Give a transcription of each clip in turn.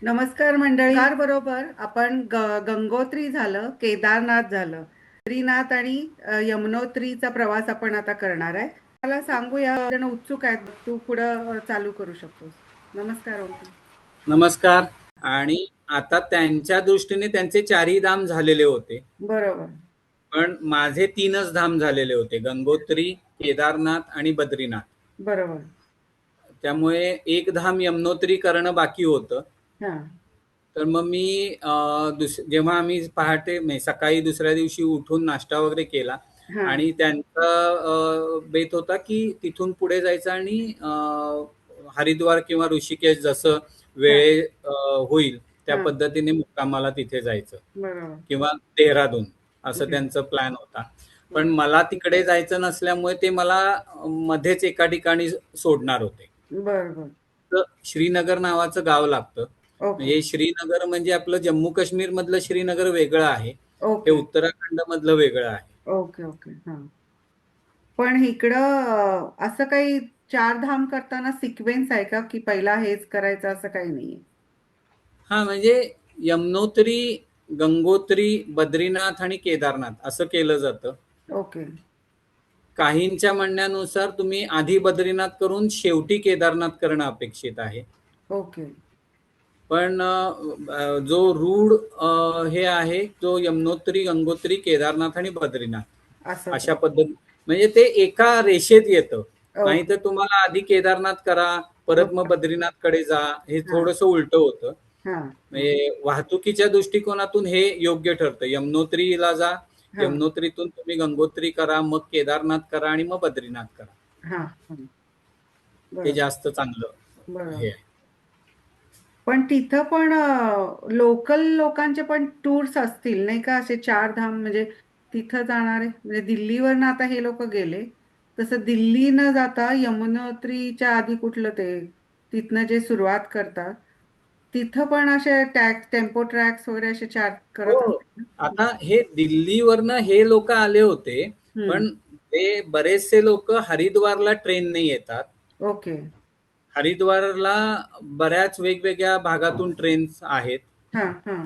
नमस्कार मंडळी. कार बरोबर आपण गंगोत्री झालं, केदारनाथ झालं, बद्रीनाथ आणि यमुनोत्रीचा प्रवास आपण आता करणार आहे. मला सांगूया, जण उत्सुक आहेत. तू पुढं चालू करू शकतोस. नमस्कार ओंकी. नमस्कार. आणि आता त्यांच्या दृष्टीने त्यांचे चारही धाम झालेले होते, बरोबर. पण माझे 3च धाम झालेले होते: गंगोत्री, केदारनाथ आणि बद्रीनाथ. बरोबर. त्यामुळे एक धाम यमुनोत्री करणं बाकी होतं. हा. तर मग मी जेव्हा आम्ही पहाटे सकाळी दुसऱ्या दिवशी उठून नाश्ता वगैरे केला हा. आणि त्यांचा बेत होता की तिथून पुढे जायचं आणि हरिद्वार किंवा ऋषिकेश जसं हा. वेळ होईल त्या हा. पद्धतीने मुक्कामाला तिथे जायचं बरोबर. किंवा देहरादून असं ओके. त्यांचं प्लॅन होता. पण मला तिकडे जायचं नसल्यामुळे ते मला मध्येच एका ठिकाणी सोडणार होते. बरोबर. तर श्रीनगर नावाचं गाव लागतं. ओके. म्हणजे श्रीनगर म्हणजे आपलं जम्मू काश्मीर मधलं श्रीनगर वेगळं आहे, हे ओके. उत्तराखंड मधलं वेगळं आहे. ओके. ओके. हा. पण इकडं असं काही चार धाम करताना सिक्वेन्स आहे का, की पहिला हेच करायचं असं काही नाहीये? हा, म्हणजे यमुनोत्री, गंगोत्री, बद्रीनाथ आणि केदारनाथ असं केलं जातं. ओके. काहींच्या म्हणण्यानुसार तुम्ही आधी बद्रीनाथ करून शेवटी केदारनाथ करणं अपेक्षित आहे. ओके. पण जो रूढ हे आहे तो यमुनोत्री, गंगोत्री, केदारनाथ आणि बद्रीनाथ असंच अशा आहे. पद्धती. म्हणजे ते एका रेषेत येतं. ओके. नाहीतर तुम्हाला आधी केदारनाथ करा, परत मग ओके. बद्रीनाथकडे जा, हे हां, थोडंसं उलटं होतं. हां, हां, म्हणजे वाहतुकीच्या दृष्टिकोनातून हे योग्य ठरतं. यमुनोत्रीला जा, हां, यमुनोत्रीतून तुम्ही गंगोत्री करा, मग केदारनाथ करा आणि मग बद्रीनाथ करा. हां, हां. ते बरोबर, जास्त चांगलं हे बरोबर. आहे. पण तिथं पण लोकल लोकांचे पण टूर्स असतील नाही का, असे चार धाम म्हणजे तिथं जाणारे, म्हणजे दिल्लीवरनं आता हे लोक गेले, तसं दिल्ली न जाता यमुनोत्रीच्या आधी कुठलं ते, तिथनं जे सुरुवात करतात, तिथं पण असे टेम्पो ट्रॅक्स वगैरे असे चार हो. करत असतील ना? आता हे दिल्लीवरनं हे लोक आले होते, हम्म. पण ते बरेचसे लोक हरिद्वारला ट्रेनने येतात. ओके. हरिद्वारला बऱ्याच वेगवेगळ्या भागातून ट्रेन्स आहेत. हां, हां,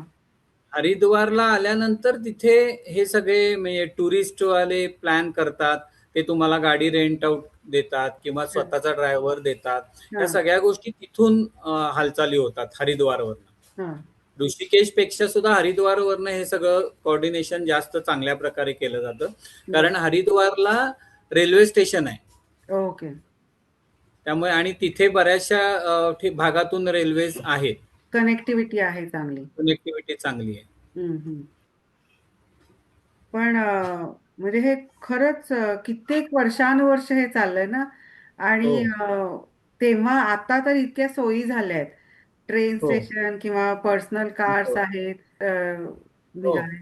हरिद्वारला आल्यानंतर तिथे हे सगळे म्हणजे टुरिस्ट वाले प्लॅन करतात. ते तुम्हाला गाडी रेंट आउट देतात किंवा हां, स्वतःचा ड्रायव्हर देतात. या हां, सगळ्या गोष्टी तिथून हालचाली होतात हरिद्वारवरनं. हां. ऋषिकेश पेक्षा सुद्धा हरिद्वारवरनं हे सगळं कोऑर्डिनेशन जास्त चांगल्या प्रकारे केलं जातं. बरं. कारण हरिद्वारला रेल्वे स्टेशन आहे. ओके. त्यामुळे आणि तिथे बऱ्याचशा भागातून रेल्वेज आहेत. कनेक्टिव्हिटी आहे चांगली. कनेक्टिव्हिटी चांगली आहे. हं, हं. पण म्हणजे हे खरंच कित्येक वर्षानुवर्ष हे चाललंय ना. हो, आणि तेव्हा आता तर इतक्या सोयी झाल्या आहेत. ट्रेन हो, स्टेशन किंवा पर्सनल कार्स हो, आहेत हो. निघाले.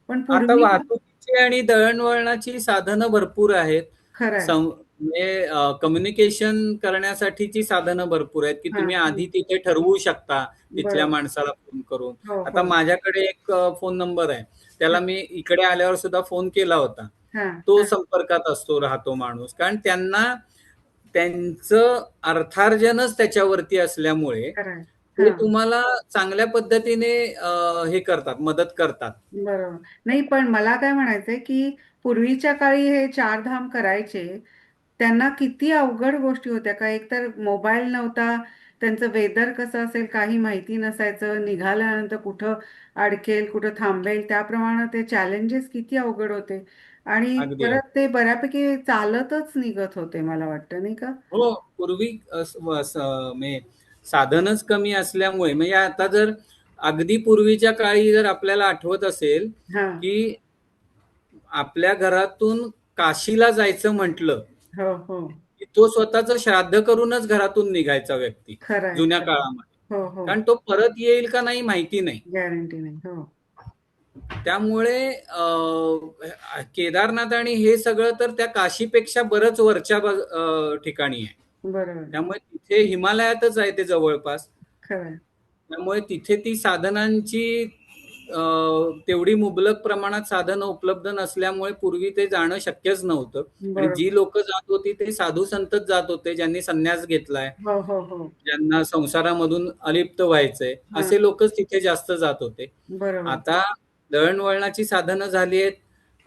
पण आता पूर्वी वाहतुकीची आणि दळणवळणाची साधनं भरपूर आहेत. खरं आहे. म्हणजे कम्युनिकेशन करण्यासाठीची साधनं भरपूर आहेत, की हां, तुम्ही हां. आधी तिथे ठरवू शकता तिथल्या बरोबर. माणसाला फोन करून. हो, आता हो. माझ्याकडे एक फोन नंबर आहे. त्याला हां, मी इकडे आल्यावर सुद्धा फोन केला होता. हां, तो हां. संपर्कात राहतो माणूस. कारण त्यांना त्यांचं अर्थार्जनच त्याच्यावरती असल्यामुळे खरं आहे. ते हां. तुम्हाला चांगल्या पद्धतीने हे करतात, मदत करतात. बरोबर. नाही, पण मला काय म्हणायचंय, की पूर्वीच्या काळी हे चारधाम करायचे, त्यांना किती अवघड गोष्टी होत्या. का एकतर मोबाईल नव्हता, त्यांचं वेदर कसं असेल काही माहिती नसायचं, निघाल्यानंतर कुठं अडकेल, कुठं थांबेल, त्याप्रमाणे ते चॅलेंजेस किती अवघड होते. आणि अगदी, अगदी. परत ते बऱ्यापैकी चालतच निघत होते मला वाटतं, नाही का? हो, पूर्वी म्हणजे साधनच कमी असल्यामुळे, म्हणजे आता जर अगदी पूर्वीच्या काळी जर आपल्याला आठवत असेल, हां. की आपल्या घरातून काशीला जायचं म्हटलं, हो, हो. की तो स्वतःचं श्राद्ध करूनच घरातून निघायचा व्यक्ती खरं आहे, जुन्या खरं आहे. काळामध्ये. हो, हो. कारण तो परत येईल का नाही माहिती नाही. गॅरंटी नाही. हो. त्यामुळे केदारनाथ आणि हे सगळं तर त्या काशीपेक्षा बरंच वरच्या ठिकाणी आहे. बरोबर. त्यामुळे तिथे हिमालयातच आहे ते जवळपास. खरं आहे. त्यामुळे तिथे ती साधनांची तेवढी मुबलक प्रमाणात साधनं उपलब्ध नसल्यामुळे पूर्वी ते जाणं शक्यच नव्हतं. आणि जी बरोबर. लोक जात होती ते साधू संतच जात होते, ज्यांनी संन्यास घेतलाय, हो, हो, हो. ज्यांना संसारामधून अलिप्त व्हायचंय, हां. असे लोकच तिथे जास्त जात होते. बरोबर. आता दळणवळणाची साधनं झाली आहेत,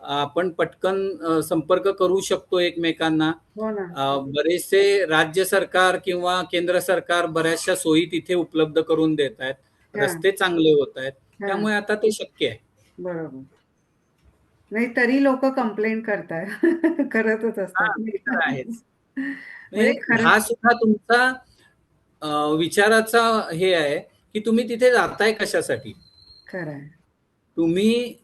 आपण पटकन संपर्क करू शकतो एकमेकांना. हो ना. बरेचसे राज्य सरकार किंवा केंद्र सरकार बऱ्याचशा सोयी तिथे उपलब्ध करून देत आहेत. हां, रस्ते चांगले होत आहेत. हां. त्यामुळे आता ते शक्य आहे. बरोबर. नाही तरी लोक कंप्लेंट करतायत. करतच हा, असतात नाही ते का? तर आहेच. म्हणजे म्हणजे खरंच हा सुद्धा तुमचा विचाराचा हे आहे की तुम्ही तिथे जाताय कशासाठी. खरं आहे. तुम्ही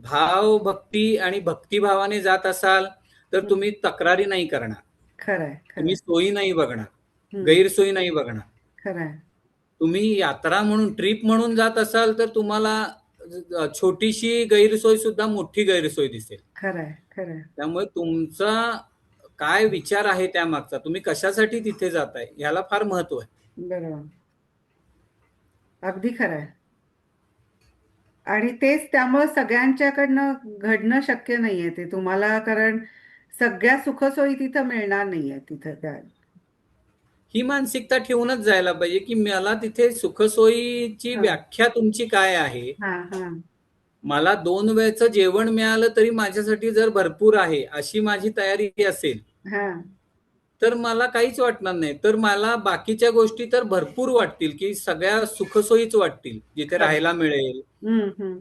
भाव भक्ती आणि भक्तिभावाने जात असाल तर हं. तुम्ही तक्रारी नाही करणार, खरं आहे, खरं तुम्ही आहे. सोयी नाही बघणार, हं. गैरसोयी नाही बघणार. खरं आहे. तुम्ही यात्रा म्हणून ट्रिप म्हणून जात असाल तर तुम्हाला छोटीशी गैरसोय सुद्धा मोठी गैरसोय दिसेल. खरं आहे, खरं आहे. त्यामुळे तुमचा काय विचार आहे त्यामागचा, तुम्ही कशासाठी तिथे जाताय, ह्याला फार महत्व आहे. बरोबर. अगदी खरं आहे. आणि तेच त्यामुळे सगळ्यांच्याकडनं घडणं शक्य नाहीये ते तुम्हाला, कारण सगळ्या सुखसोयी तिथं मिळणार नाहीये तिथं त्या. ही मानसिकता ठेवूनच जायला पाहिजे की मला तिथे सुखसोयीची हां, व्याख्या तुमची काय आहे. हां, हां, मला 2 वेळचं जेवण मिळालं तरी माझ्यासाठी जर भरपूर आहे अशी माझी तयारी असेल हां. तर मला काहीच वाटणार नाही. तर मला बाकीच्या गोष्टी तर भरपूर वाटतील की सगळ्या सुखसोयीच वाटतील. जिथे खरं. राहायला मिळेल, हं, हं,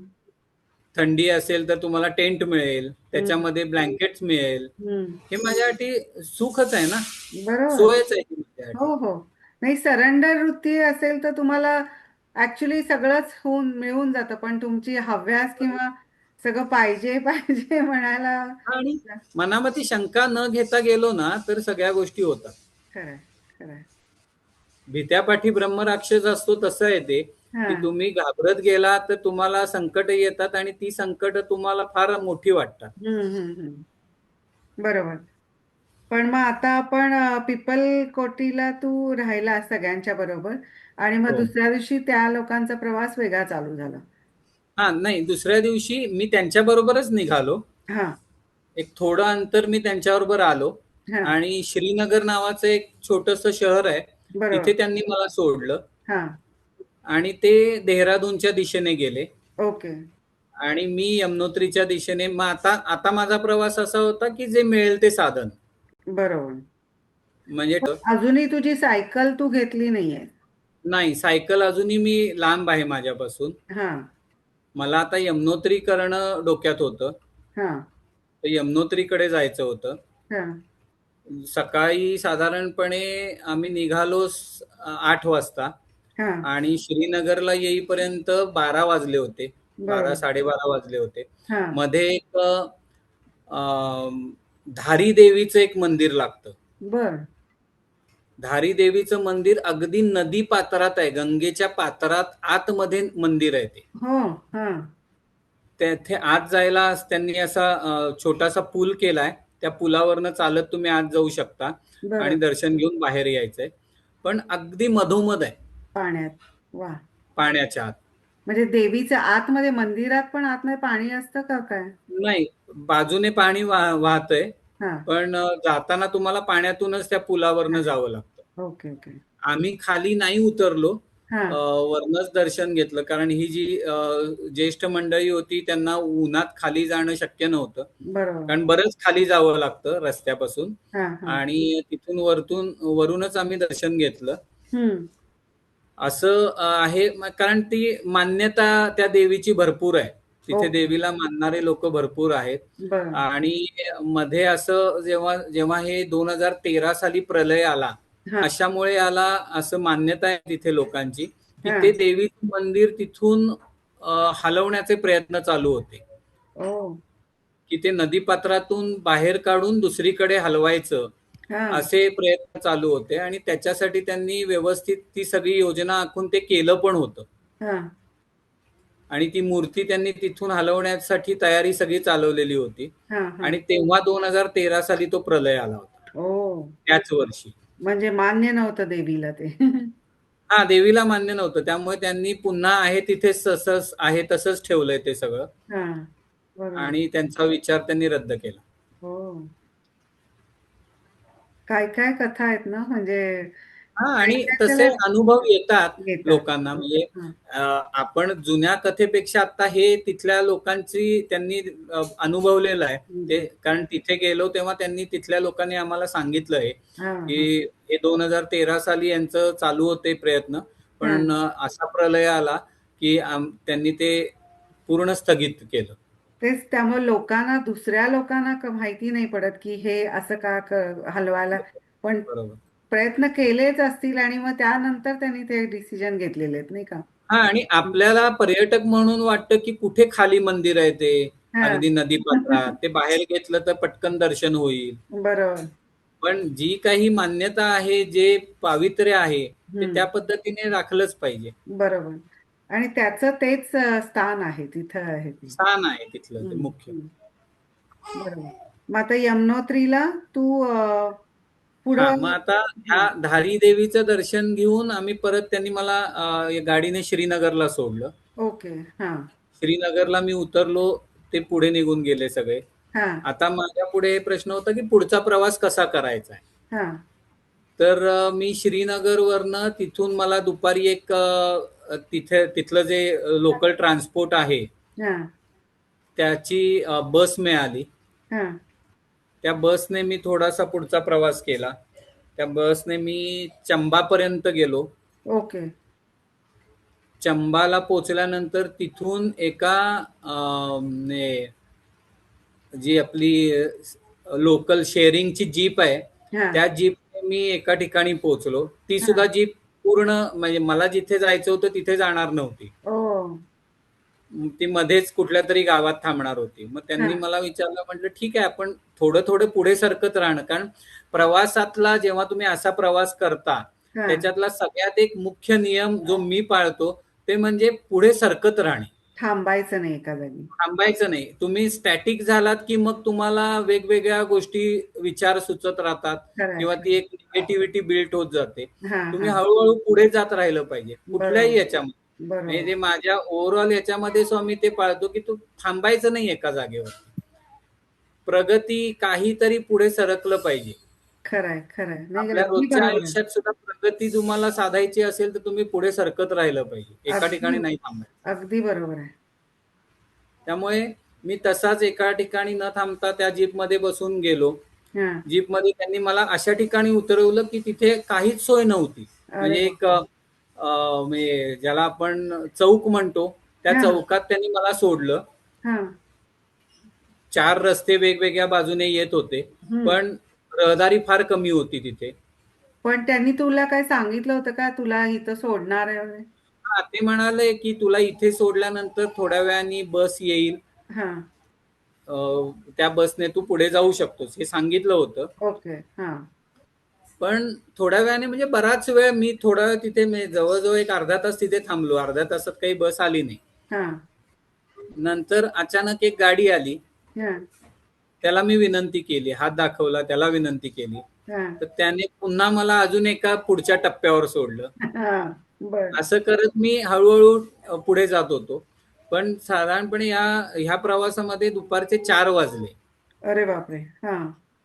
थंडी असेल तर तुम्हाला टेंट मिळेल, हं, त्याच्यामध्ये ब्लँकेट्स मिळेल. हं. हे माझ्यासाठी सुखच आहे ना, बरोबर. सोयच आहे ती माझ्यासाठी. हो, हो. नाही सरेंडर वृत्ती असेल तर तुम्हाला ॲक्चुअली सगळंच होऊन मिळून जातं. पण तुमची हव्यास किंवा सगळं पाहिजे, पाहिजे म्हणायला आणि मनामध्ये शंका न घेता गेलो ना तर सगळ्या गोष्टी होतात. खरं आहे, खरं आहे. भीत्यापाठी ब्रह्मराक्षस असतो तसं आहे ते, की हां. तुम्ही घाबरत गेला तर तुम्हाला संकट येतात आणि ती संकट तुम्हाला फार मोठी वाटतात. हं, हं, हं. बरोबर. पण मग आता आपण पिपलकोटीला तू राहिला सगळ्यांच्या बरोबर आणि मग हो. दुसऱ्या दिवशी त्या लोकांचा प्रवास वेगळा चालू झाला. हा, नाही, दुसऱ्या दिवशी मी त्यांच्याबरोबरच निघालो. हां, एक थोडं अंतर मी त्यांच्याबरोबर आलो हां. आणि श्रीनगर नावाचं एक छोटंसं शहर आहे, बरोबर. तिथे त्यांनी मला सोडलं हां. आणि ते देहरादूनच्या दिशेने गेले ओके. आणि मी यमुनोत्रीच्या दिशेने. मग आता आता माझा प्रवास असा होता की जे मिळेल ते साधन. बरोबर. म्हणजे अजूनही तुझी सायकल तू घेतली नाहीये. नाही, सायकल अजूनही मी लांब आहे माझ्यापासून. हां, मला आता यमुनोत्री करणं डोक्यात होतं. हां, तर यमुनोत्रीकडे जायचं होतं. हां, सकाळी साधारणपणे आम्ही निघालो 8 वाजता हां. आणि श्रीनगरला येईपर्यंत 12 वाजले होते. बारा बरोबर. 12:30 वाजले होते. हां. मध्ये एक धारी देवीचं एक मंदिर लागतं. बरं. धारी देवीचं मंदिर अगदी नदी पात्रात आहे, गंगेच्या पात्रात आतमध्ये मंदिर आहे ते. हो. हां. तेथे आत जायला त्यांनी असा छोटासा पूल केलाय. त्या पुलावरनं चालत तुम्ही आत जाऊ शकता आणि बरं. दर्शन घेऊन बाहेर यायचंय. पण अगदी मधोमध आहे, पाण्यात. वाह! पाण्याच्या आत. म्हणजे देवीचं आतमध्ये मंदिरात पण आतमध्ये पाणी असतं का काय? नाही, बाजूने पाणी वाहतंय, हां. पण जाताना तुम्हाला पाण्यातूनच त्या पुलावरनं हां. जावं लागतं. Okay, okay. आम्ही खाली नाही उतरलो. हां. वरनच दर्शन घेतलं कारण ही जी ज्येष्ठ मंडळी होती त्यांना उन्हात खाली जाणं शक्य नव्हतं. बरोबर. कारण बरंच खाली जावं लागतं रस्त्यापासून हां, हां. आणि तिथून वरूनच आम्ही दर्शन घेतलं. हं. असं आहे कारण ती मान्यता त्या देवीची भरपूर आहे. तिथे ओके. देवीला मानणारे लोक भरपूर आहेत. बरं. आणि मध्ये असं जेव्हा जेव्हा हे 2013 साली प्रलय आला, हां, अशामुळे आला असं मान्यता आहे तिथे लोकांची, की ते हां. देवीचं मंदिर तिथून हलवण्याचे प्रयत्न चालू होते. ओह! की ते नदीपात्रातून बाहेर काढून दुसरीकडे हलवायचं, हां, असे प्रयत्न चालू होते आणि त्याच्यासाठी त्यांनी व्यवस्थित ती सगळी योजना आखून ते केलं पण होतं. हां, आणि ती मूर्ती त्यांनी तिथून हलवण्यासाठी तयारी सगळी चालवलेली होती. हां, आणि हां. तेव्हा 2013 साली तो प्रलय आला होता, ओह! त्याच वर्षी. म्हणजे मान्य नव्हतं देवीला ते. हा, देवीला मान्य नव्हतं, त्यामुळे त्यांनी पुन्हा आहे तिथेच तसंच आहे तसंच ठेवलंय ते सगळं. हा, बरोबर. आणि त्यांचा विचार त्यांनी रद्द केला. हो. काय काय कथा आहेत ना, म्हणजे हा, काय आणि काय तसे त्याला अनुभव येतात घेतात. लोकांना. म्हणजे हा, आपण जुन्या कथेपेक्षा आता हे तिथल्या लोकांची त्यांनी अनुभवलेलं आहे ते. म्हणजे कारण तिथे गेलो तेव्हा त्यांनी तिथल्या लोकांनी आम्हाला सांगितलं आहे हा की हा हे 2013 साली यांचं चालू होते प्रयत्न, हा, पण असा प्रलय आला की त्यांनी ते पूर्ण स्थगित केलं. तेच त्यामुळे लोकांना, दुसऱ्या लोकांना माहिती नाही पडत की हे असं का हलवायला. पण बरोबर. प्रयत्न केलेच असतील आणि मग त्यानंतर त्यांनी ते डिसिजन घेतलेले आहेत, नाही का? हा, आणि आपल्याला पर्यटक म्हणून वाटतं की कुठे खाली मंदिर आहे ते, हा. अगदी नदी पात्रात, ते बाहेर घेतलं तर पटकन दर्शन होईल. बरोबर. पण जी काही मान्यता आहे, जे पावित्र्य आहे, ते त्या हम्म. पद्धतीने राखलंच पाहिजे. बरोबर. आणि त्याचं तेच स्थान आहे, तिथं आहे ती. स्थान आहे तिथलं ते हम्म. मुख्य. हम्म. बरोबर. मग आता यमुनोत्रीला तू हा, पुढं. मग आता ह्या हा. धारी देवीचं दर्शन घेऊन आम्ही परत, त्यांनी मला गाडीने श्रीनगरला सोडलं. ओके. हा. श्रीनगरला मी उतरलो, ते पुढे निघून गेले सगळे. हा. आता माझ्या पुढे प्रश्न होता की पुढचा प्रवास कसा करायचा आहे. हा. तर मी श्रीनगरवरनं तिथून मला दुपारी एक तिथलं जे लोकल ट्रान्सपोर्ट आहे हा. त्याची बस मिळाली. हा. त्या बसने मी थोडासा पुढचा प्रवास केला. त्या बसने मी चंबापर्यंत गेलो. ओके. चंबाला पोचल्यानंतर तिथून एका जी आपली लोकल शेअरिंगची जीप आहे, हा. त्या जीपने मी एका ठिकाणी पोहोचलो. ती हा. सुद्धा जीप पूर्ण, म्हणजे मला जिथे जायचं होतं तिथे जाणार नव्हती. ओ. ती मध्येच कुठल्या तरी गावात थांबणार होती. मग हा. त्यांनी मला विचारलं, म्हटलं ठीक आहे, आपण थोडं थोडं पुढे सरकत राहणं. कारण प्रवासातला, जेव्हा तुम्ही असा प्रवास करता, हा. त्याच्यातला सगळ्यात एक मुख्य नियम जो मी पाळतो, ते म्हणजे पुढे सरकत राहणे. थांबायचं नाही एका जागी. थांबायचं नाही. तुम्ही स्टॅटिक झालात की मग तुम्हाला वेगवेगळ्या गोष्टी, विचार सुचत राहतात, खरंय, किंवा ती खरंय. एक निगेटिव्हिटी बिल्ट होत जाते. हा. तुम्ही हा. हळूहळू पुढे जात राहिलं पाहिजे कुठल्याही बरोबर. याच्यामध्ये. म्हणजे बरोबर. ते माझ्या ओव्हरऑल याच्यामध्ये स्वामी ते पाळतो की तू थांबायचं नाही एका जागेवर. प्रगती, काहीतरी पुढे सरकलं पाहिजे. खरंय, खरंय. नाही, आपल्या अगदी रोजच्या बरोबर आहे. आयुष्यात सुद्धा प्रगती तुम्हाला साधायची असेल तर तुम्ही पुढे सरकत राहिलं पाहिजे, एका अगदी, ठिकाणी नाही थांबायचं. अगदी बरोबर आहे. त्यामुळे मी तसाच एका ठिकाणी न थांबता त्या जीपमध्ये बसून गेलो. हा. जीपमध्ये त्यांनी मला अशा ठिकाणी उतरवलं की तिथे काहीच सोय नव्हती. अरे म्हणजे एक बापरे. म्हणजे ज्याला आपण चौक म्हणतो, त्या हा. चौकात त्यांनी मला सोडलं. हा. 4 रस्ते वेगवेगळ्या बाजूने येत होते, हम्म. पण रहदारी फार कमी होती तिथे. पण त्यांनी तुला काय सांगितलं होतं का, तुला इथं सोडणार आहे वगैरे? हा, ते म्हणाले की तुला इथे सोडल्यानंतर थोड्या वेळाने बस येईल, हा. त्या बसने तू पुढे जाऊ शकतोस, हे सांगितलं होतं. ओके. हा. पण थोड्या वेळाने, म्हणजे बराच वेळ मी थोडा वेळ तिथे, जवळजवळ एक अर्धा तास तिथे थांबलो. अर्ध्या तासात काही बस आली नाही. हा. नंतर अचानक एक गाडी आली. हा. त्याला मी विनंती केली, हात दाखवला, त्याला विनंती केली. हा. तर त्याने पुन्हा मला अजून एका पुढच्या टप्प्यावर सोडलं. हा. बर. असं करत मी हळूहळू पुढे जात होतो. पण साधारणपणे ह्या प्रवासामध्ये दुपारचे 4 वाजले. अरे बापरे. हा.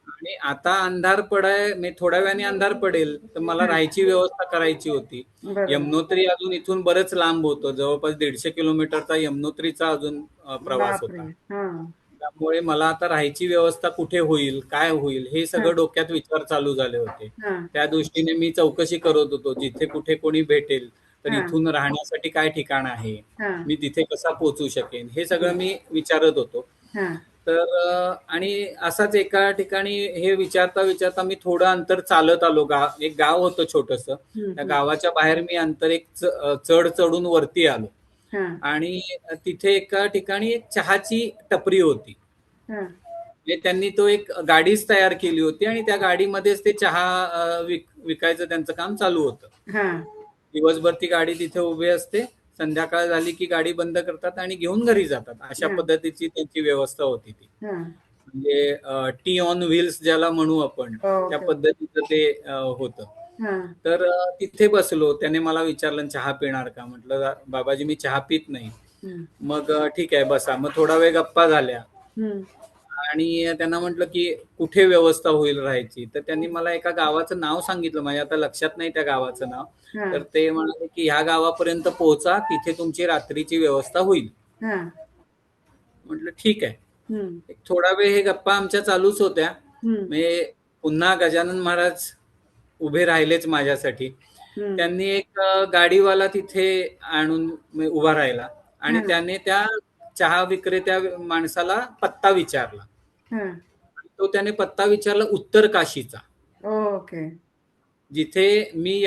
आणि आता अंधार पडाय, म्हणजे थोड्या वेळाने अंधार पडेल, तर मला हा. राहायची व्यवस्था करायची होती. बरोबर. यमुनोत्री अजून इथून बरंच लांब होतं, जवळपास 150 किलोमीटरचा यमुनोत्रीचा अजून प्रवास बापरे. होता. हा. त्यामुळे मला आता राहायची व्यवस्था कुठे होईल, काय होईल, हे हा. सगळं डोक्यात विचार चालू झाले होते. हा. त्या दृष्टीने मी चौकशी करत होतो, जिथे कुठे कोणी भेटेल तर हा. इथून राहण्यासाठी काय ठिकाण आहे, हा. मी तिथे कसा पोहोचू शकेन, हे सगळं मी विचारत होतो. हा. तर आणि असाच एका ठिकाणी हे विचारता विचारता मी थोडं अंतर चालत आलो. एक गाव होतं छोटस. हम्म. त्या हम्म. गावाच्या बाहेर मी अंतर एक चढ चढून वरती आलो. हा. आणि तिथे एका ठिकाणी एक चहाची टपरी होती. हा. म्हणजे त्यांनी तो एक गाडीच तयार केली होती आणि त्या गाडीमध्येच ते चहा विकायचं त्यांचं काम चालू होतं. हा. दिवसभर ती गाडी तिथे उभी असते, संध्याकाळ झाली की गाडी बंद करतात आणि घेऊन घरी जातात. अशा हा. पद्धतीची त्यांची व्यवस्था होती ती. हा. म्हणजे टी ऑन व्हील्स ज्याला म्हणू आपण, त्या ओके. पद्धतीचं ते होतं. हा. तर तिथे बसलो. त्याने मला विचारलं, चहा पिणार का? म्हटलं, बाबाजी मी चहा पित नाही. हम्म. मग ठीक आहे बसा. मग थोडा वेळ गप्पा झाल्या हम्म. आणि त्यांना म्हटलं की कुठे व्यवस्था होईल राहायची. तर त्यांनी मला एका गावाचं नाव सांगितलं. माझ्या आता लक्षात नाही त्या गावाचं नाव. हा. तर ते म्हणाले की ह्या गावापर्यंत पोहोचा, तिथे तुमची रात्रीची व्यवस्था होईल. हा. म्हटलं ठीक आहे. हम्म. एक थोडा वेळ हे गप्पा आमच्या चालूच होत्या. हम्म. म्हणजे पुन्हा गजानन महाराज उभे राहिलेच माझ्यासाठी. हम्म. त्यांनी एक गाडीवाला तिथे आणून उभा राहिला आणि हा. त्याने त्या चहा विक्रेत्या माणसाला पत्ता विचारला. हा. तो त्याने पत्ता विचारला उत्तर काशीचा, ओके. जिथे मी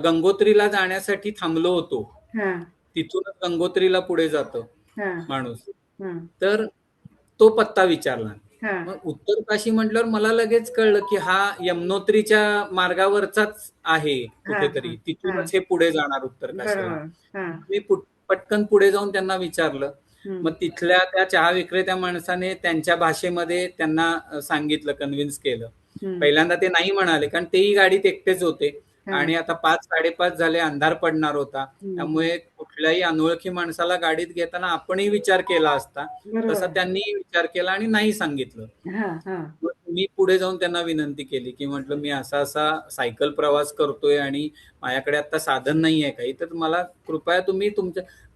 गंगोत्रीला जाण्यासाठी थांबलो होतो. हा. तिथूनच गंगोत्रीला पुढे जातो हा. माणूस. हा. तर तो पत्ता विचारला. हा. मग उत्तर काशी म्हटल्यावर मला लगेच कळलं की हा यमुनोत्रीच्या मार्गावरचाच आहे हा. हा. कुठेतरी. हा. तिथूनच हे पुढे जाणार उत्तर काशीला. बरोबर. हा. मी पटकन पुढे जाऊन त्यांना विचारलं. मग हम्म. तिथल्या त्या चहा विक्रेत्या माणसाने त्यांच्या भाषेमध्ये त्यांना सांगितलं, कन्व्हिन्स केलं. हम्म. पहिल्यांदा ते नाही म्हणाले, कारण तेही गाडीत एकटेच होते हा. आणि आता 5-5:30 झाले, अंधार पडणार होता. हम्म. त्यामुळे कुठल्याही अनोळखी माणसाला गाडीत घेताना आपणही विचार केला असता, तसा बरोबर. त्यांनीही विचार केला आणि नाही सांगितलं. हा. हा. मग मी पुढे जाऊन त्यांना विनंती केली की म्हटलं मी असा असा सायकल प्रवास करतोय आणि माझ्याकडे आता साधन नाही आहे काही, तर मला कृपया तुम्ही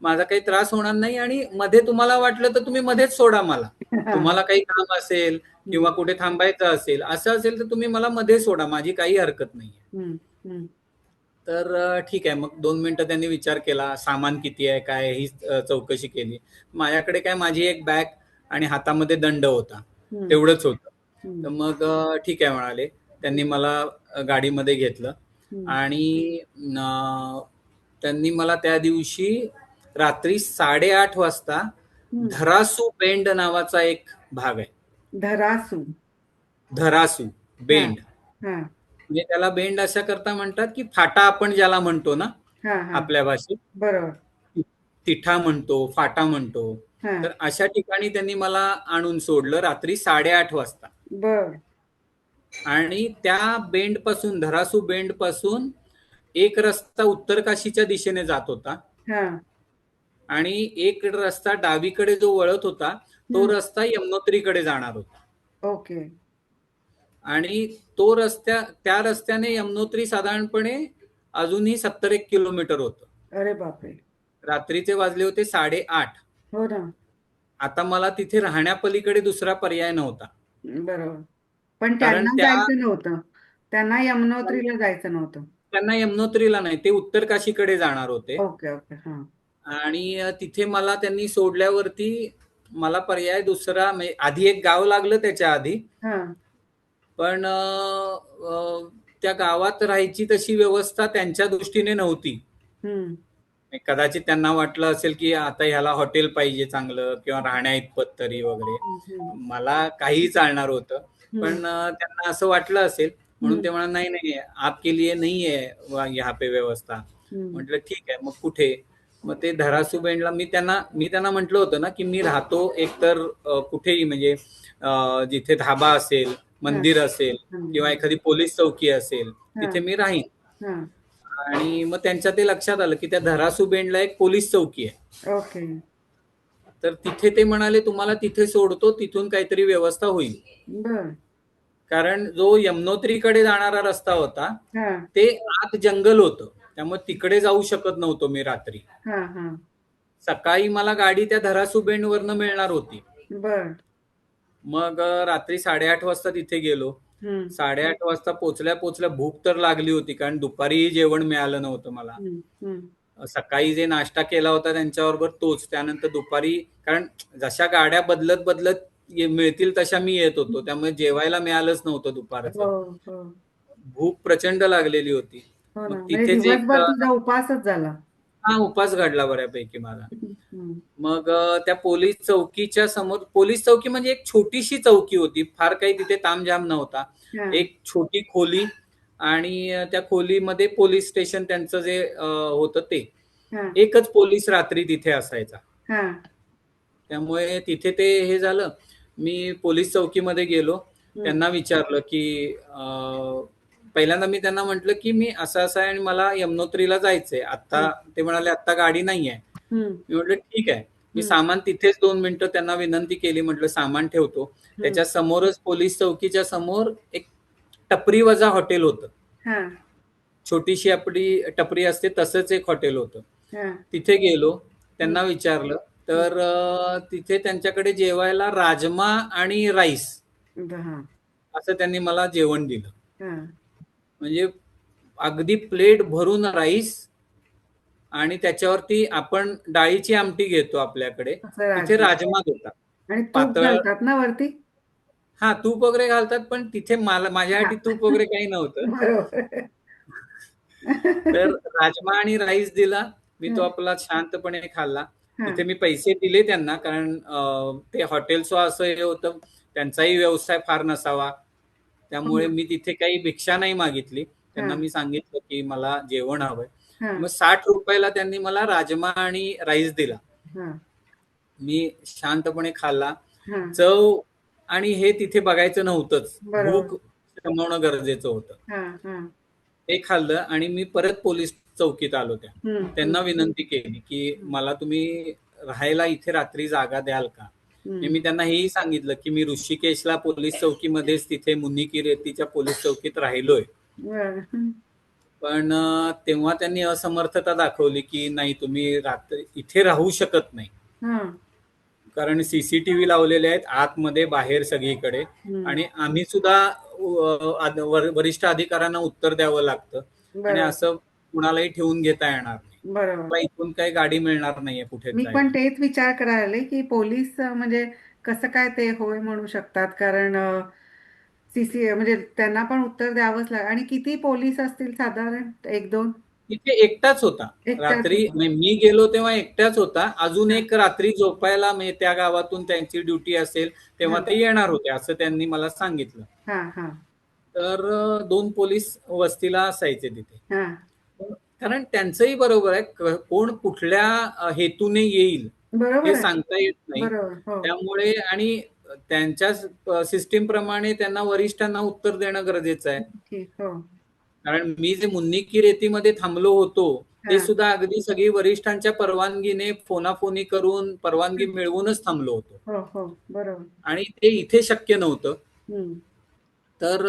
माझा काही त्रास होणार नाही आणि मध्ये तुम्हाला वाटलं तर तुम्ही मध्येच सोडा मला. हा. तुम्हाला काही काम असेल किंवा हम्म. कुठे थांबायचं असेल, असं असेल तर तुम्ही मला मध्ये सोडा, माझी काही हरकत नाही. हम्म. हम्म. तर ठीक आहे. मग 2 मिनिटं त्यांनी विचार केला, सामान किती आहे काय ही चौकशी केली. माझ्याकडे काय, माझी एक बॅग आणि हातामध्ये दंड होता, हम्म. तेवढंच होतं. तर हम्म. मग ठीक आहे म्हणाले. त्यांनी मला गाडीमध्ये घेतलं हम्म. आणि त्यांनी मला त्या दिवशी रात्री 8:30 वाजता हम्म. धरासू बेंड नावाचा एक भाग आहे. धरासू. धरासू हा. बेंड हा. म्हणजे त्याला बेंड अशा करता म्हणतात की फाटा आपण ज्याला म्हणतो ना हा. हा. आपल्या भाषेत, बरोबर. तिठा म्हणतो, फाटा म्हणतो. हा. तर अशा ठिकाणी त्यांनी मला आणून सोडलं रात्री 8:30 वाजता. बर. आणि त्या बेंड पासून, धरासू बेंड पासून एक रस्ता उत्तर काशीच्या दिशेने जात होता हा. आणि एक रस्ता डावीकडे जो वळत होता तो हम्म. रस्ता यमुनोत्रीकडे जाणार होता. ओके. आणि त्या रस्त्याने यमुनोत्री साधारणपणे अजूनही 70-1 किलोमीटर होतं. अरे बापरे. रात्रीचे वाजले होते 8:30. हो ना. आता मला तिथे राहण्यापलीकडे दुसरा पर्याय नव्हता. बरोबर. पण कारण त्यांना जायचं नव्हतं. त्यांना यमुनोत्रीला जायचं नव्हतं. त्यांना यमुनोत्रीला नाही, ते उत्तर काशीकडे जाणार होते. ओके. ओके. हा. आणि तिथे मला त्यांनी सोडल्यावरती मला पर्याय दुसरा, म्हणजे आधी एक गाव लागलं त्याच्या आधी, हा. पण त्या गावात राहायची तशी व्यवस्था त्यांच्या दृष्टीने नव्हती. हम्म. कदाचित त्यांना वाटलं असेल की आता ह्याला हॉटेल पाहिजे चांगलं किंवा राहण्या इतपत तरी वगैरे. हम्म. मला काहीही चालणार होतं, हम्म. पण त्यांना असं वाटलं असेल म्हणून हम्म. ते म्हणाले नाही नाही आपके लिए नहीं है यहाँ पे व्यवस्था. हम्म. म्हटलं ठीक आहे, मग कुठे? मग ते धरासू बेंडला मी त्यांना म्हटलं होतं ना की मी राहतो एकतर कुठेही, म्हणजे जिथे धाबा असेल, हा. मंदिर असेल किंवा हम्म. एखादी पोलीस चौकी असेल, हा. तिथे मी राहीन. हा. आणि मग त्यांच्या ते लक्षात आलं की त्या धरासू बेंडला एक पोलीस चौकी आहे. ओके. तर तिथे ते म्हणाले तुम्हाला तिथे सोडतो, तिथून काहीतरी व्यवस्था होईल. बर. कारण जो यमुनोत्रीकडे जाणारा रस्ता होता हा. ते आत जंगल होतं, त्यामुळे तिकडे जाऊ शकत नव्हतो मी रात्री. हा. हा. सकाळी मला गाडी त्या धरासू बेंड वरनं मिळणार होती. बर. मग रात्री 8:30 वाजता तिथे गेलो. हम्म. 8:30 वाजता पोचल्या भूक तर लागली होती, कारण दुपारीही जेवण मिळालं नव्हतं मला. हम्म. हम्म. सकाळी जे नाश्ता केला होता त्यांच्याबरोबर तोच, त्यानंतर दुपारी, कारण जशा गाड्या बदलत बदलत मिळतील तशा मी येत होतो, त्यामुळे जेवायला मिळालंच नव्हतं दुपारचं. हो. हो. भूक प्रचंड लागलेली होती. हो ना. मग म्हणजे तिथेच एक दिवसभर तुझा उपासच झाला. हा उपास घडला बऱ्यापैकी माझा. हम्म. मग त्या पोलीस चौकीच्या समोर, पोलीस चौकी म्हणजे एक छोटीशी चौकी होती, फार काही तिथे तामझाम नव्हता. हा. एक छोटी खोली आणि त्या खोलीमध्ये पोलीस स्टेशन त्यांचं जे होतं ते, हा. एकच पोलीस रात्री तिथे असायचा. हा. त्यामुळे तिथे ते हे झालं. मी पोलीस चौकीमध्ये गेलो, हम्म. त्यांना विचारलं की पहिल्यांदा मी त्यांना म्हटलं की मी असं असं आहे आणि मला यमुनोत्रीला जायचंय आता. हं, ते म्हणाले आता गाडी नाही आहे. हं, मी म्हटलं ठीक आहे. मी हं, सामान तिथेच 2 मिनिटं त्यांना विनंती केली, म्हटलं सामान ठेवतो. हं. त्याच्या समोरच पोलीस चौकीच्या समोर एक टपरी वजा हॉटेल होतं. हां, छोटीशी आपली टपरी असते तसंच एक हॉटेल होतं. हां. तिथे गेलो, हं, त्यांना विचारलं, हं. तर तिथे त्यांच्याकडे जेवायला राजमा आणि राईस हां, असं त्यांनी मला जेवण दिलं. हां. म्हणजे अगदी प्लेट भरून राईस आणि त्याच्यावरती आपण डाळीची आमटी घेतो आपल्याकडे, असं तिथे राजमा राजमा देतात. आणि तूप पातळ. घालतात ना वरती? हां, तूप वगैरे घालतात, पण तिथे माझ्यासाठी हां. तूप वगैरे काही नव्हतं. बरोबर. तर राजमा आणि राईस दिला. मी तो हं, आपला शांतपणे खाल्ला. हां. तिथे मी पैसे दिले त्यांना, कारण ते हॉटेलचं असं हे होतं, त्यांचाही व्यवसाय फार नसावा. त्यामुळे हं, मी तिथे काही भिक्षा नाही मागितली. त्यांना हां, मी सांगितलं, की मला जेवण हवंय. हां, मग ₹60 त्यांनी मला राजमा आणि राईस दिला. हां, मी शांतपणे खाल्ला. हां. चव आणि हे तिथे बघायचं नव्हतंच. बरोबर. भूक शमवणं गरजेचं होतं. हां, हां. ते खाल्लं आणि मी परत पोलीस चौकीत आलो त्या. हं, हं, त्यांना विनंती केली, की हं, मला तुम्ही राहायला इथे रात्री जागा द्याल का? हं. मी त्यांना हेही सांगितलं, की मी ऋषिकेशला पोलीस चौकीमध्येच तिथे मुनिकीरेतीच्या पोलीस चौकीत राहिलोय. बरं. हं. पण तेव्हा त्यांनी असमर्थता दाखवली, की नाही तुम्ही रात्री इथे राहू शकत नाही. हां. कारण सीसीटीव्ही लावलेले आहेत आतमध्ये बाहेर सगळीकडे हं. आणि आम्ही सुद्धा वरिष्ठ अधिकाऱ्यांना उत्तर द्यावं लागतं आणि बरोबर, असं कुणालाही ठेवून घेता येणार नाही. बरोबर. मला इथून काही गाडी मिळणार नाहीये कुठेच मी पण जायला. तेच विचार करायला लागले, की पोलीस म्हणजे कसं काय ते होय म्हणू शकतात? कारण म्हणजे त्यांना पण उत्तर द्यावंच लागेल आणि किती पोलीस असतील साधारण 1-2? तिथे एकटाच होता. एकटाच रात्री होता. म्हणजे मी गेलो तेव्हा एकटाच होता. अजून हां, एक रात्री झोपायला म्हणजे त्या गावातून त्यांची ड्युटी असेल तेव्हा हां, ते येणार होते असं त्यांनी मला सांगितलं. हां, हां, तर 2 पोलीस वस्तीला असायचे तिथे. हां. कारण त्यांचंही बरोबर आहे. कोण कुठल्या हेतूने येईल हे बरोबर आहे. सांगता येत नाही. बरोबर. हो. त्यामुळे आणि त्यांच्या सिस्टीम प्रमाणे त्यांना वरिष्ठांना उत्तर देणं गरजेचं आहे. ठीक. हो. कारण मी जे मुन्नीकी रेतीमध्ये थांबलो होतो, ते हां. सुद्धा अगदी सगळी वरिष्ठांच्या परवानगीने फोनाफोनी करून परवानगी हं. मिळवूनच थांबलो होतो. हो, हो. बरोबर. आणि ते इथे शक्य नव्हतं. हं. तर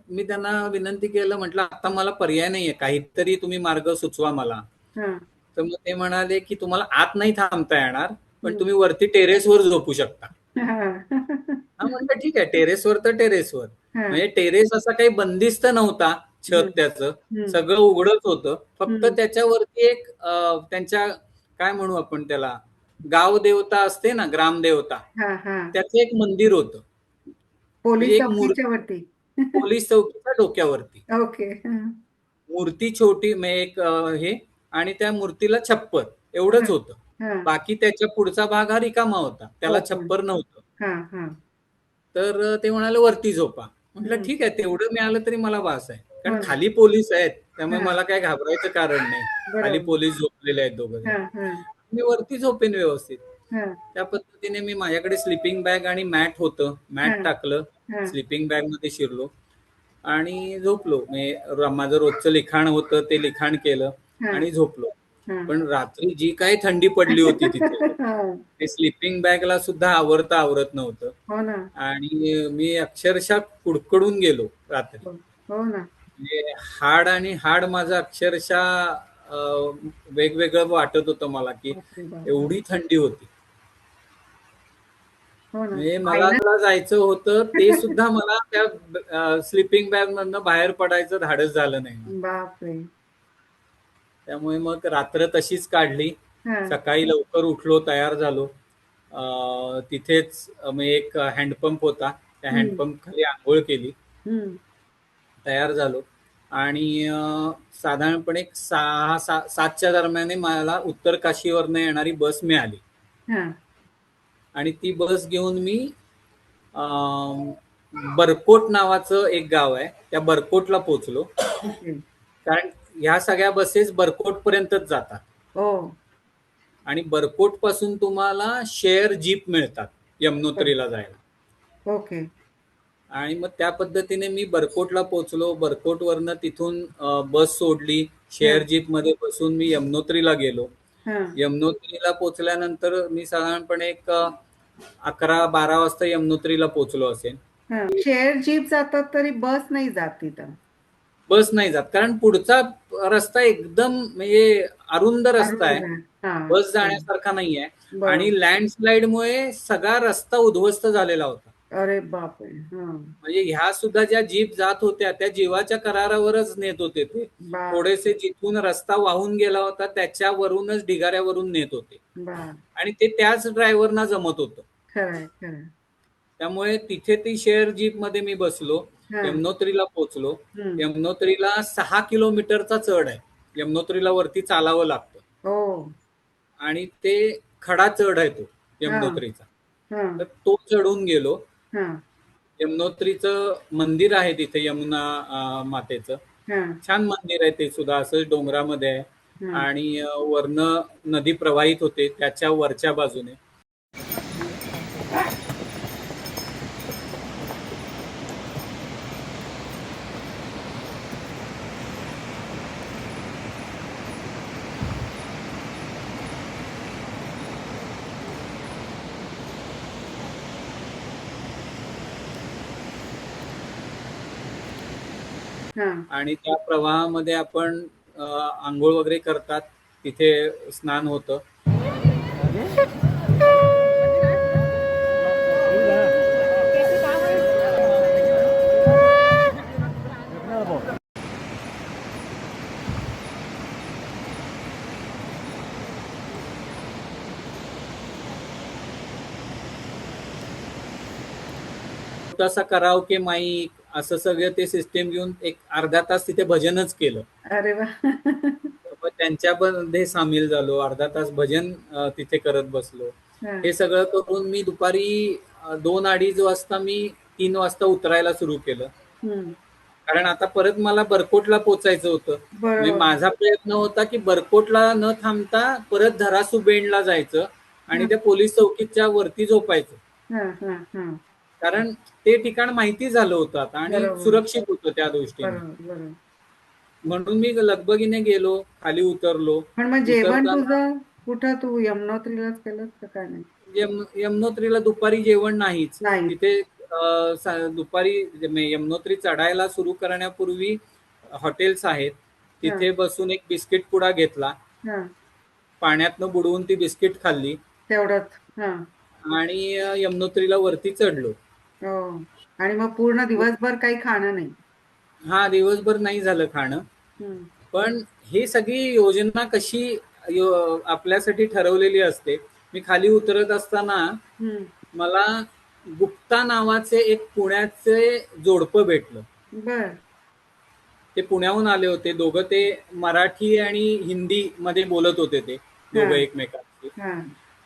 मी त्यांना विनंती केलं, म्हटलं आता मला पर्याय नाहीये, काहीतरी तुम्ही मार्ग सुचवा मला. हां. तर मग ते म्हणाले, की तुम्हाला आत नाही थांबता येणार, पण हं. तुम्ही वरती टेरेसवर झोपू शकता. हां. हां, म्हटलं ठीक आहे, टेरेसवर तर टेरेसवर. हां. म्हणजे टेरेस असा काही बंदिस्त नव्हता छत हं. त्याचं. हं. सगळं उघडच होतं. फक्त हं. त्याच्यावरती एक त्यांच्या काय म्हणू आपण त्याला, गावदेवता असते ना, ग्रामदेवता, हां, हां. त्याचं एक मंदिर होतं. म्हणजे पोलीस एक चौकीच्या वरती. पोलीस चौकीच्या डोक्यावरती. ओके. हां. मूर्ती छोटी म्हणजे एक हे आणि त्या मूर्तीला छप्पर एवढंच हां. होतं. हां. बाकी त्याच्या पुढचा भाग हा रिकामा होता. त्याला ओपन. छप्पर नव्हतं. हां, हां. तर ते म्हणाले वरती झोपा. म्हटलं हं. ठीक आहे तेवढं मिळालं तरी मला बास आहे. कारण हो ना. खाली पोलीस आहेत. त्यामुळे हां. मला काही घाबरायचं कारण नाही. खाली बरोबर. पोलीस झोपलेले आहेत दोघं जण. हां, हां. मी वरती झोपेन व्यवस्थित. हां. त्या पद्धतीने मी माझ्याकडे स्लीपिंग बॅग आणि मॅट होतं. मॅट हां. टाकलं. हां. स्लीपिंग बॅगमध्ये शिरलो आणि झोपलो. म्हणजे माझं रोजचं लिखाण होतं ते लिखाण केलं हां. आणि झोपलो. हां. पण रात्री जी काही थंडी पडली होती तिथे, हां. ते स्लीपिंग बॅगला सुद्धा आवरता आवरत नव्हतं. हो ना. आणि मी अक्षरशः कुडकुडून गेलो रात्री. हो. हो ना. म्हणजे हाड आणि हाड माझं अक्षरशः वेगवेगळं वाटत होतं मला, की बापरे बाप! एवढी थंडी होती. हो ना. म्हणजे मला फायनल. जायचं होतं ते सुद्धा मला त्या स्लीपिंग बॅग मधनं बाहेर पडायचं धाडस झालं नाही मला. बापरे! त्यामुळे मग रात्र तशीच काढली. हां. सकाळी लवकर उठलो, तयार झालो. तिथेच मग एक हँडपंप होता. त्या हं. हँडपंप खाली अंघोळ केली. हं. तयार झालो आणि साधारणपणे 7च्या दरम्यान मला उत्तर काशीवरनं येणारी बस मिळाली हां. आणि ती बस घेऊन मी अं, बरकोट नावाचं एक गाव आहे त्या बरकोटला पोहोचलो. ओके. कारण ह्या सगळ्या बसेस बरकोट पर्यंतच जातात हो. आणि बरकोट पासून तुम्हाला शेअर जीप मिळतात बरं. यमुनोत्रीला जायला. ओके. आणि मग त्या पद्धतीने मी बरकोटला पोहोचलो. बरकोटवरनं तिथून बस सोडली. हा शेअर जीप मध्ये बसून मी यमुनोत्रीला गेलो. हा यमुनोत्रीला पोहोचल्यानंतर मी साधारणपणे एक 11-12 वाजता यमुनोत्रीला पोहोचलो असेल. हा. शेअर जीप जातात तरी बस नाही जात तिथं. बस नाही जात कारण पुढचा रस्ता एकदम म्हणजे अरुंद रस्ता अरुंद आहे. आहे. हा बस हा. जाण्यासारखा नाहीये. आणि बरोबर. लँडस्लाइडमुळे सगळा रस्ता उद्ध्वस्त झालेला होता. अरे बापरे. हा. म्हणजे ह्या सुद्धा ज्या जीप जात होत्या त्या जीवाच्या करारावरच नेत होते ते. बाप थोडेसे जिथून रस्ता वाहून गेला होता त्याच्यावरूनच ढिगाऱ्यावरून नेत होते. बाप. आणि ते त्याच ड्रायव्हरना जमत होतं. खरंय खरंय. त्यामुळे तिथे ती शेअर जीप मध्ये मी बसलो. हा. यमुनोत्रीला पोहोचलो. हम्म. यमुनोत्रीला 6 किलोमीटरचा चढ आहे. यमुनोत्रीला वरती चालावं लागतं. हो. आणि ते खडा चढ आहे तो हा यमुनोत्रीचा. हा तर तो चढून गेलो. हा यमुनोत्रीचं मंदिर आहे तिथे यमुना मातेचं. हा छान मंदिर आहे ते सुद्धा असं डोंगरामध्ये आहे. हा आणि वरनं नदी प्रवाहित होते त्याच्या वरच्या बाजूने. हा. आणि त्या प्रवाहामध्ये आपण आंघोळ वगैरे करतात. तिथे स्नान होतं. छोटासा कराओके माईक असं सगळं ते सिस्टीम घेऊन एक अर्धा तास तिथे भजनच केलं. अरे वा. मग त्यांच्यामध्ये सामील झालो. अर्धा तास भजन तिथे करत बसलो. हा. हे सगळं करून मी दुपारी 2-2:30 वाजता मी 3 वाजता उतरायला सुरू केलं. हम्म. कारण आता परत मला बरकोटला पोचायचं होतं. म्हणजे बरोबर. माझा प्रयत्न होता की बरकोटला न थांबता परत धरासू बेंडला जायचं आणि हा त्या पोलीस चौकीच्या वरती झोपायचं. हा हा हा. कारण ते ठिकाण माहिती झालं होतं आता आणि बरोबर सुरक्षित होतं त्या दृष्टीने. बरोबर बरोबर. म्हणून मी लगबगीने गेलो. खाली उतरलो. पण मग जेवण उतरताना तुझं कुठं तू यमुनोत्रीलाच केलं का काय? नाही. यमुनोत्रीला दुपारी जेवण नाहीच. नाही. तिथे दुपारी यमुनोत्री चढायला सुरू करण्यापूर्वी हॉटेल्स आहेत. हा तिथे बसून एक बिस्किट पुडा घेतला. हा. पाण्यातनं बुडवून ती बिस्किट खाल्ली. तेवढंच. हा. आणि यमुनोत्रीला वरती चढलो. हो. आणि मग पूर्ण दिवसभर काही खाणं नाही. हा दिवसभर नाही झालं खाणं. हम्म. पण ही सगळी योजना कशी आपल्यासाठी ठरवलेली असते. मी खाली उतरत असताना हम्म. मला गुप्ता नावाचे एक पुण्याचे जोडपं भेटलं. बर. ते पुण्याहून आले होते. दोघं ते मराठी आणि हिंदी मध्ये बोलत होते ते हा दोघं एकमेकांशी. हा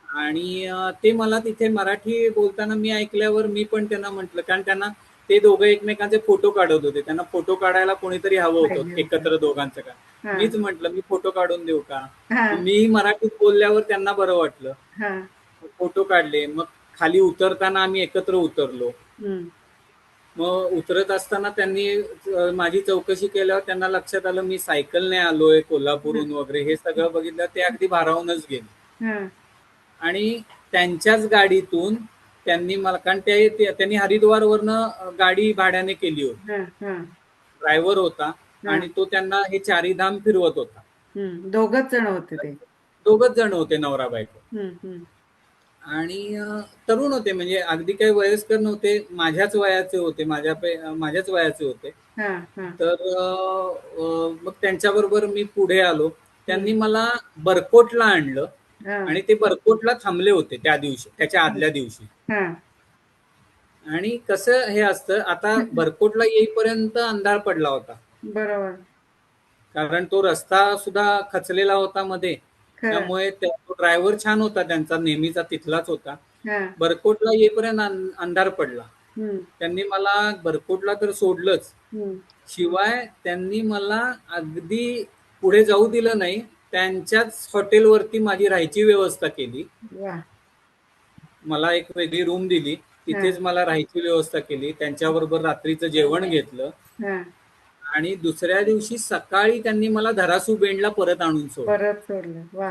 आणि ते मला तिथे मराठी बोलताना मी ऐकल्यावर मी पण त्यांना म्हटलं कारण त्यांना ते दोघं एकमेकांचे फोटो काढत होते. त्यांना फोटो काढायला कोणीतरी हवं होतं पाहिजे होतं. एकत्र दोघांचं का. हा मीच म्हटलं मी फोटो काढून देऊ का. हा मी मराठीत बोलल्यावर त्यांना बरं वाटलं. हा. फोटो काढले. मग खाली उतरताना आम्ही एकत्र उतरलो. हम्म. मग उतरत असताना त्यांनी माझी चौकशी केल्यावर त्यांना लक्षात आलं मी सायकलने आलोय कोल्हापूरहून वगैरे. हे सगळं बघितलं ते अगदी भारावूनच गेले. हा आणि त्यांच्याच गाडीतून त्यांनी मला कारण त्यांनी हरिद्वारवरनं गाडी भाड्याने केली होती. हा हा ड्रायव्हर होता हा. आणि तो त्यांना हे चारी धाम फिरवत होता. हम्म. दोघच जण होते ते. दोघच जण होते नवरा बायको. हम्म. आणि तरुण होते म्हणजे अगदी काही वयस्कर नव्हते. माझ्याच वयाचे होते. माझ्याच वयाचे होते. हा हा. तर मग त्यांच्याबरोबर मी पुढे आलो. त्यांनी हम्म. मला बरकोटला आणलं. हा आणि ते बरकोटला थांबले होते त्या दिवशी त्याच्या आदल्या दिवशी. हा. आणि कसं हे असतं आता बरकोटला येईपर्यंत अंधार पडला होता. बरोबर. कारण तो रस्ता सुद्धा खचलेला होता मध्ये. खरं. त्यामुळे तो ड्रायव्हर छान होता त्यांचा नेहमीचा तिथलाच होता. हा. बरकोटला येईपर्यंत अंधार पडला. हम्म. त्यांनी मला बरकोटला तर सोडलंच. हम्म. शिवाय त्यांनी मला अगदी पुढे जाऊ दिलं नाही. त्यांच्याच हॉटेलवरती माझी राहायची व्यवस्था केली. वा. मला एक वेगळी रूम दिली. हा तिथेच मला राहायची व्यवस्था केली, त्यांच्याबरोबर रात्रीचं जेवण घेतलं हा आणि दुसऱ्या दिवशी सकाळी त्यांनी मला धरासू बेंडला परत आणून सोडलं. परत सोडलं, वा.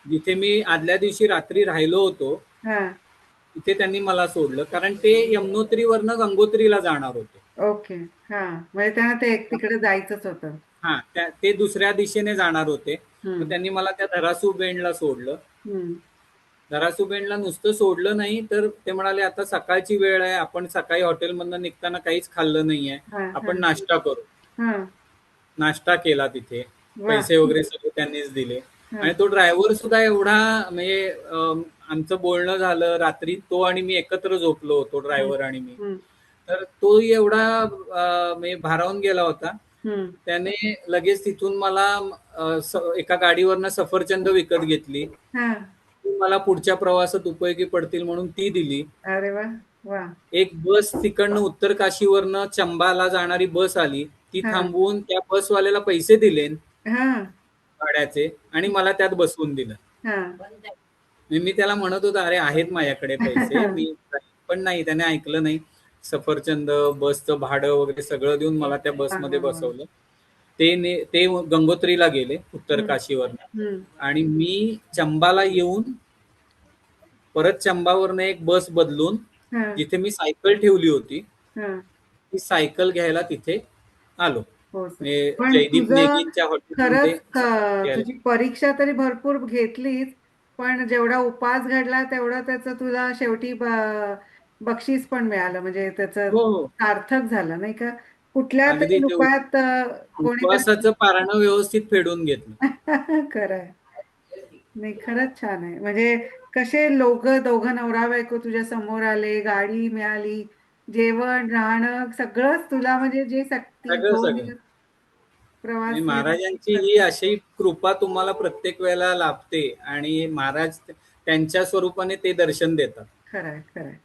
जिथे मी आदल्या दिवशी रात्री राहिलो होतो हा तिथे त्यांनी मला सोडलं, कारण ते यमुनोत्रीवरनं गंगोत्रीला जाणार होते. ओके. हा म्हणजे त्यांना ते तिकडे जायचंच होतं. हा ते दुसऱ्या दिशेने जाणार होते. मग हम्म त्यांनी मला त्या धरासू बेंडला सोडलं. हम्म धरासू बेंडला नुसतं सोडलं नाही, तर ते म्हणाले आता सकाळची वेळ आहे, आपण सकाळी हॉटेलमधनं निघताना काहीच खाल्लं नाहीये, हा हा आपण नाश्ता करू. हा नाश्ता केला तिथे, वा. पैसे वगैरे सगळे त्यांनीच दिले. हा आणि तो ड्रायव्हर सुद्धा एवढा म्हणजे आमचं बोलणं झालं रात्री, तो आणि मी एकत्र झोपलो होतो, हम्म ड्रायव्हर आणि मी. हम्म तर तो एवढा म्हणजे भारावून गेला होता. हम्म त्याने लगेच तिथून मला एका गाडीवरनं सफरचंद विकत घेतली. हा ती मला पुढच्या प्रवासात उपयोगी पडतील म्हणून ती दिली. अरे वा. वा. एक बस तिकडनं उत्तर काशीवरनं चंबाला जाणारी बस आली, ती हा थांबवून त्या बसवाल्याला पैसे दिले हा भाड्याचे आणि मला त्यात बसवून दिलं. हा मी त्याला म्हणत होतो, अरे आहेत माझ्याकडे पैसे, मी पण नाही, त्याने ऐकलं नाही. सफरचंद, बसचं भाडं वगैरे सगळं देऊन मला त्या वा बसमध्ये वा वा. बसवलं. ते गंगोत्रीला गेले उत्तर हम्म काशीवरनं. हम्म आणि मी चंबाला येऊन परत चंबावरनं एक बस बदलून हा जिथे मी सायकल ठेवली होती हा ती सायकल घ्यायला तिथे आलो. हो सर. म्हणजे पण जयदीप तुझं नेगींच्या हॉटेलमध्ये खरंच घ्यायला. तुझी परीक्षा तरी भरपूर घेतलीच, पण जेवढा उपास घडला तेवढं त्याचं तुला शेवटी बक्षीस पण मिळालं, म्हणजे त्याचं हो हो, सार्थक झालं नाही का? कुठल्या अगदी तरी ते उपायात कोणीतरी उपवासाचं पारणं व्यवस्थित फेडून घेतलं. खरंय. नाही, खरंच छान आहे. म्हणजे कसे दोघं नवरा बायको तुझ्या समोर आले, गाडी मिळाली, जेवण राहणं सगळंच तुला, म्हणजे जे सक्ती सगळं 2 सगळं दिवस आणि प्रवास महाराजांची व्यवस्थित. ही अशी कृपा तुम्हाला प्रत्येक वेळेला लाभते आणि महाराज त्यांच्या स्वरूपाने ते दर्शन देतात. खरंय खरंय.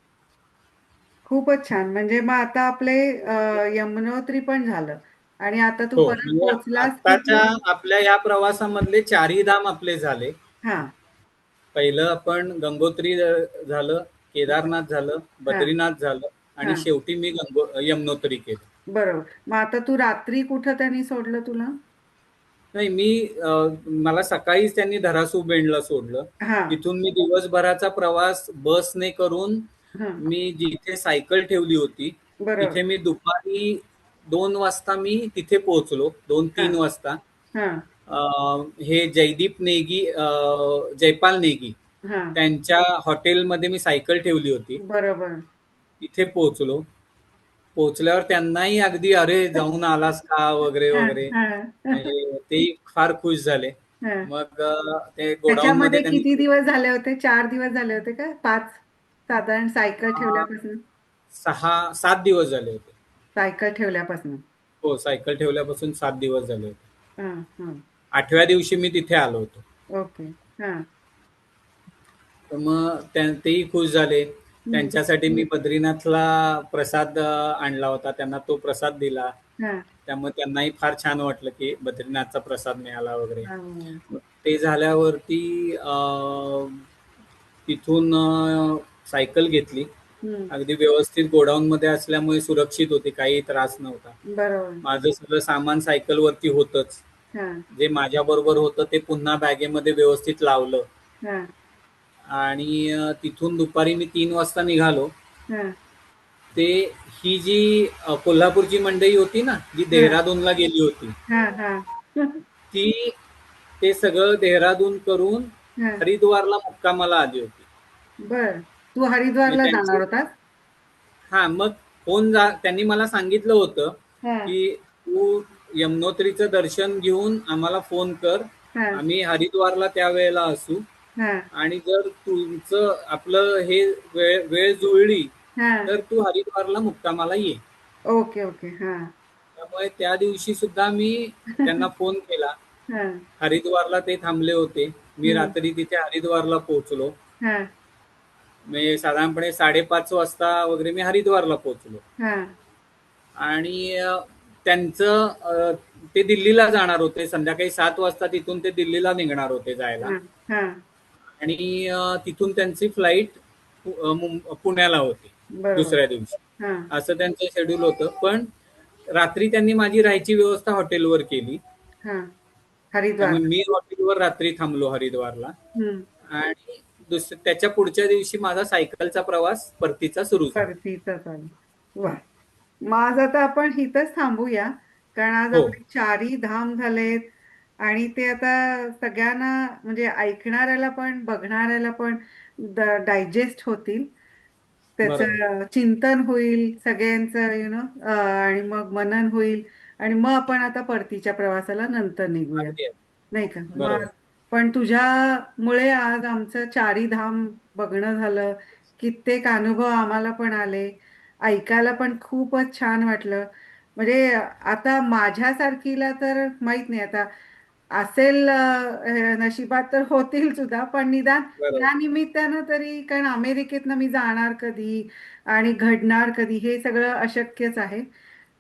खूपच छान. म्हणजे मग आता आपले यमुनोत्री पण झालं आणि आता तू हो, परत म्हणजे पोहोचलास आत्ताच्या कुठे? आपल्या या प्रवासामधले चारही धाम आपले झाले. हा पहिलं आपण गंगोत्री झालं, केदारनाथ झालं, हा बद्रीनाथ झालं आणि हा शेवटी मी यमुनोत्री केलं. बरोबर. मग आता तू रात्री कुठं त्यांनी सोडलं तुला? नाही, मला सकाळीच त्यांनी धरासू बेंडला सोडलं. हा तिथून मी दिवसभराचा प्रवास बसने करून हा मी जिथे सायकल ठेवली होती बरोबर. तिथे मी दुपारी 2 वाजता मी तिथे पोहोचलो. दोन हा तीन वाजता. हा हे जयदीप नेगी, जयपाल नेगी हा त्यांच्या हॉटेलमध्ये मी सायकल ठेवली होती. बरोबर. तिथे पोहोचलो. पोहोचल्यावर त्यांनाही अगदी अरे जाऊन आलास का वगैरे हा वगैरे, हा म्हणजे तेही फार खुश झाले. हा मग ते गोडाऊन मध्ये त्याच्यामध्ये त्यांनी किती दिवस झाले होते? 4 दिवस झाले होते का 5? साधारण सायकल अं, ठेवल्यापासून. 6-7 दिवस झाले होते. सायकल ठेवल्यापासून. हो, सायकल ठेवल्यापासून 7 दिवस झाले होते. हा हा 8व्या दिवशी मी तिथे आलो होतो. ओके. हा तर मग तेही खुश झाले. हम्म त्यांच्यासाठी मी बद्रीनाथला प्रसाद आणला होता, त्यांना तो प्रसाद दिला. हा त्यामुळे त्यांनाही फार छान वाटलं की बद्रीनाथचा प्रसाद मिळाला वगैरे. हा मग ते झाल्यावरती तिथून सायकल घेतली. हम्म अगदी व्यवस्थित गोडाऊन मध्ये असल्यामुळे सुरक्षित होती, काही त्रास नव्हता. बरोबर. माझं सगळं सामान सायकलवरती होतच. हा जे माझ्या बरोबर होतं ते पुन्हा बॅगेमध्ये व्यवस्थित लावलं. हा आणि तिथून दुपारी मी 3 वाजता निघालो. हा ते ही जी कोल्हापूरची मंडळी होती ना, जी हा देहरादूनला गेली होती, हा हा ती ते सगळं देहरादून करून हा हरिद्वारला मुक्कामाला आली होती. बर. तू म्हणजे हरिद्वारला त्यांची जाणार होतास? हा मग त्यांनी मला सांगितलं होतं हा की तू यमुनोत्रीचं दर्शन घेऊन आम्हाला फोन कर, हा आम्ही हरिद्वारला त्यावेळेला असू. हा आणि जर तुमचं आपलं हे वेळ वेळ जुळली हा तर तू हरिद्वारला मुक्कामाला ये. Okay okay. हा त्यामुळे त्या दिवशी सुद्धा मी त्यांना फोन केला. हा हरिद्वारला ते थांबले होते. मी हम्म रात्री तिथे हरिद्वारला पोहोचलो. हा म्हणजे साधारणपणे 5:30 वाजता वगैरे मी हरिद्वारला पोहोचलो. हा आणि त्यांचं ते दिल्लीला जाणार होते. संध्याकाळी 7 वाजता तिथून ते दिल्लीला निघणार होते जायला. हा हा आणि तिथून त्यांची फ्लाईट पुण्याला होती. बरोबर. दुसऱ्या दिवशी. हा. असं त्यांचं शेड्यूल होतं. पण रात्री त्यांनी माझी राहायची व्यवस्था हॉटेलवर केली. हा. हरिद्वार. त्यामुळे मी हॉटेलवर रात्री थांबलो हरिद्वारला. हम्म. आणि त्याच्या पुढच्या दिवशी माझा सायकलचा प्रवास परतीचा सुरू झाला. परतीचा चालू. वा. मग आज आता आपण इथंच थांबूया, कारण आज हो, आपले चारही धाम झालेत आणि ते आता सगळ्यांना म्हणजे ऐकणाऱ्याला पण बघणाऱ्याला पण डायजेस्ट होतील. बरोबर. त्याचं चिंतन होईल सगळ्यांचं आणि मग मनन होईल आणि मग आपण आता परतीच्या प्रवासाला नंतर निघूया, अगदी अगदी. नाही का? मग बरोबर. पण तुझ्यामुळे आज आमचं चारी धाम बघणं झालं. कित्येक अनुभव आम्हाला पण आले. ऐकायला पण खूपच छान वाटलं. म्हणजे आता माझ्यासारखीला तर माहित नाही आता असेल नशिबात तर होतील सुद्धा, पण निदान बरोबर. या निमित्तानं तरी, कारण अमेरिकेतनं मी जाणार कधी आणि घडणार कधी हे सगळं अशक्यच आहे.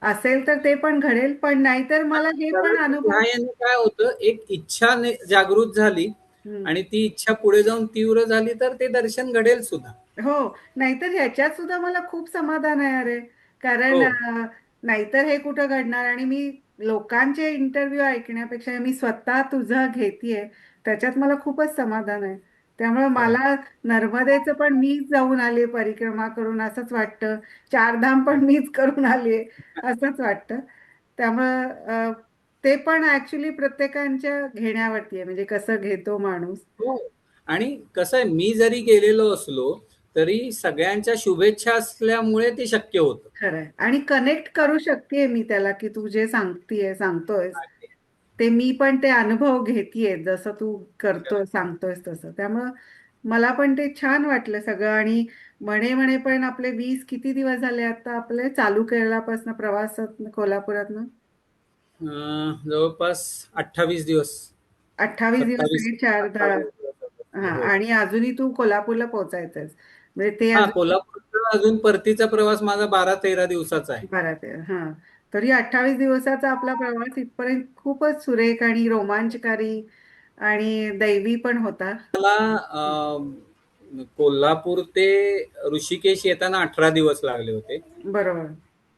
असेल तर ते पण घडेल, पण नाहीतर मला हे पण ह्या अनुभव. याने काय होतं, एक इच्छा जागृत झाली हम्म. आणि ती इच्छा पुढे जाऊन तीव्र झाली तर ते दर्शन घडेल सुद्धा. हो. नाहीतर ह्याच्यात सुद्धा मला खूप समाधान आहे अरे. कारण हो. नाहीतर हे कुठं घडणार आणि मी लोकांचे इंटरव्ह्यू ऐकण्यापेक्षा मी स्वतः तुझं घेतीये, त्याच्यात मला खूपच समाधान आहे. त्यामुळे बरोबर. मला नर्मदेचं पण मीच जाऊन आले परिक्रमा करून असंच वाटतं. चारधाम पण मीच करून आले असंच वाटतं. त्यामुळं ते पण ऍक्च्युली प्रत्येकाच्या घेण्यावरती आहे, म्हणजे कसं घेतो माणूस. हो. आणि कसं आहे, मी जरी गेलेलो असलो तरी सगळ्यांच्या शुभेच्छा असल्यामुळे ते शक्य होतं. खरंय. आणि कनेक्ट करू शकते मी त्याला, की तू जे सांगतोयस अगदी. ते मी पण ते अनुभव घेतीये, जसं तू करतोय सांगतोयस तसं. त्यामुळं मला पण ते छान वाटलं सगळं. आणि म्हणे म्हणे पण आपले 20 किती दिवस झाले आता आपले चालू केल्यापासून प्रवासात कोल्हापुरातनं? जवळपास 28 दिवस. 28 दिवस 27 सगळे चार 28 दिवस. हा. हो. आणि अजूनही तू कोल्हापूरला पोहोचायचंयस म्हणजे ते हा, अजून कोल्हापूरचा अजून परतीचा प्रवास माझा 12-13 दिवसाचा आहे. बराच आहे. हा. तरी 28 दिवसाचा आपला प्रवास इथपर्यंत खूपच सुरेख आणि रोमांचकारी आणि दैवी पण होता. मला कोल्हापूर ते ऋषिकेश येताना 18 दिवस लागले होते. बरोबर.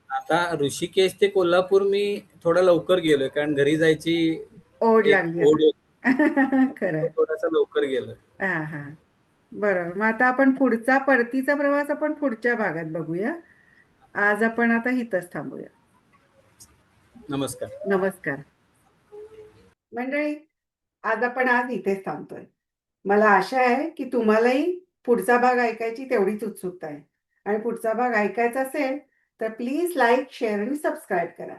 आता ऋषिकेश ते कोल्हापूर मी थोडा लवकर गेलोय, कारण घरी जायची ओढ एक लागली ओढ आता. होती. खरंय. थोडासा लवकर गेलोय. हा हा. बरोबर. मग आता आपण पुढचा परतीचा प्रवास आपण पुढच्या भागात बघूया. आज आपण आता इथंच थांबूया. नमस्कार. नमस्कार मंडळी. आज इथेच थांबतोय. मला आशा आहे की तुम्हालाही पुढचा भाग ऐकायची तेवढीच उत्सुकता आहे. आणि पुढचा भाग ऐकायचा असेल तर प्लीज लाईक, शेअर आणि सबस्क्राईब करा.